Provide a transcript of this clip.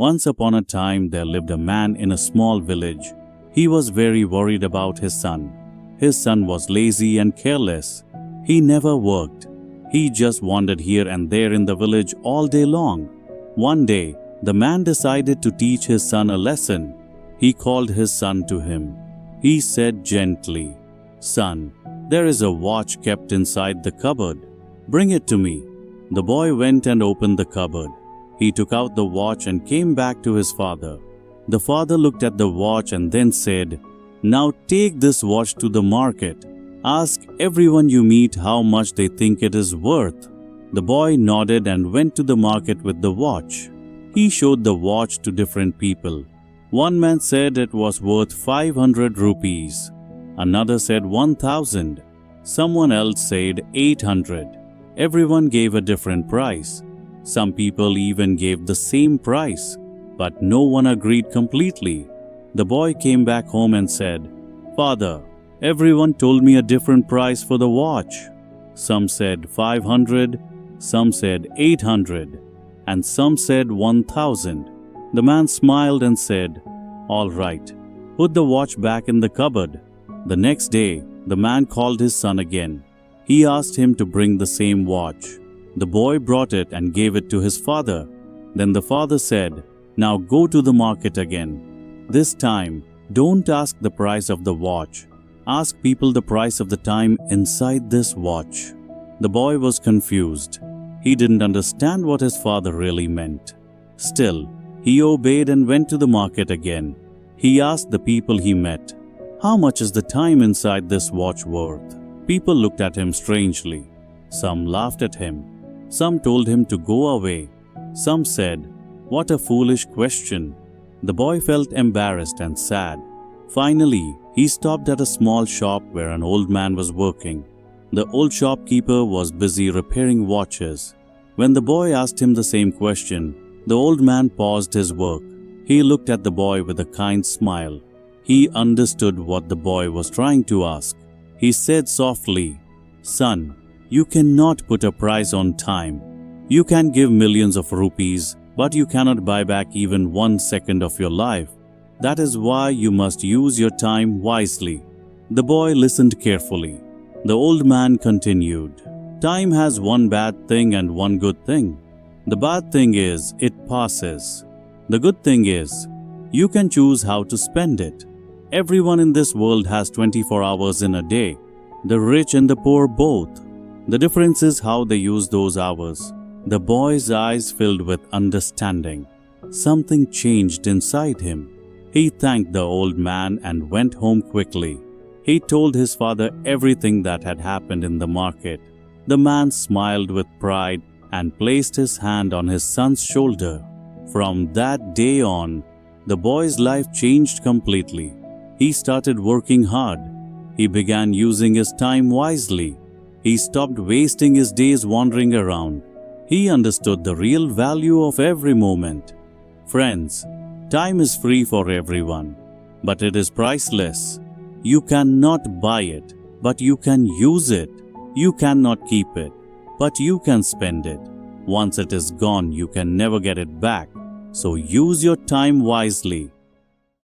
Once upon a time, there lived a man in a small village. He was very worried about his son. His son was lazy and careless. He never worked. He just wandered here and there in the village all day long. One day, the man decided to teach his son a lesson. He called his son to him. He said gently, "Son, there is a watch kept inside the cupboard. Bring it to me." The boy went and opened the cupboard. He took out the watch and came back to his father. The father looked at the watch and then said, "Now take this watch to the market. Ask everyone you meet how much they think it is worth." The boy nodded and went to the market with the watch. He showed the watch to different people. One man said it was worth 500 rupees. Another said 1,000. Someone else said 800. Everyone gave a different price. Some people even gave the same price, but no one agreed completely. The boy came back home and said, "Father, everyone told me a different price for the watch. Some said 500, some said 800, and some said 1,000. The man smiled and said, "All right, put the watch back in the cupboard." The next day, the man called his son again. He asked him to bring the same watch. The boy brought it and gave it to his father. Then the father said, "Now go to the market again. This time, don't ask the price of the watch. Ask people the price of the time inside this watch." The boy was confused. He didn't understand what his father really meant. Still, he obeyed and went to the market again. He asked the people he met, "How much is the time inside this watch worth?" People looked at him strangely. Some laughed at him. Some told him to go away. Some said, "What a foolish question." The boy felt embarrassed and sad. Finally, he stopped at a small shop where an old man was working. The old shopkeeper was busy repairing watches. When the boy asked him the same question, the old man paused his work. He looked at the boy with a kind smile. He understood what the boy was trying to ask. He said softly, "Son, you cannot put a price on time. You can give millions of rupees, but you cannot buy back even 1 second of your life. That is why you must use your time wisely." The boy listened carefully. The old man continued, "Time has one bad thing and one good thing. The bad thing is it passes. The good thing is you can choose how to spend it. Everyone in this world has 24 hours in a day, the rich and the poor both. The difference is how they use those hours." The boy's eyes filled with understanding. Something changed inside him. He thanked the old man and went home quickly. He told his father everything that had happened in the market. The man smiled with pride and placed his hand on his son's shoulder. From that day on, the boy's life changed completely. He started working hard. He began using his time wisely. He stopped wasting his days wandering around. He understood the real value of every moment. Friends, time is free for everyone, but it is priceless. You cannot buy it, but you can use it. You cannot keep it, but you can spend it. Once it is gone, you can never get it back. So use your time wisely.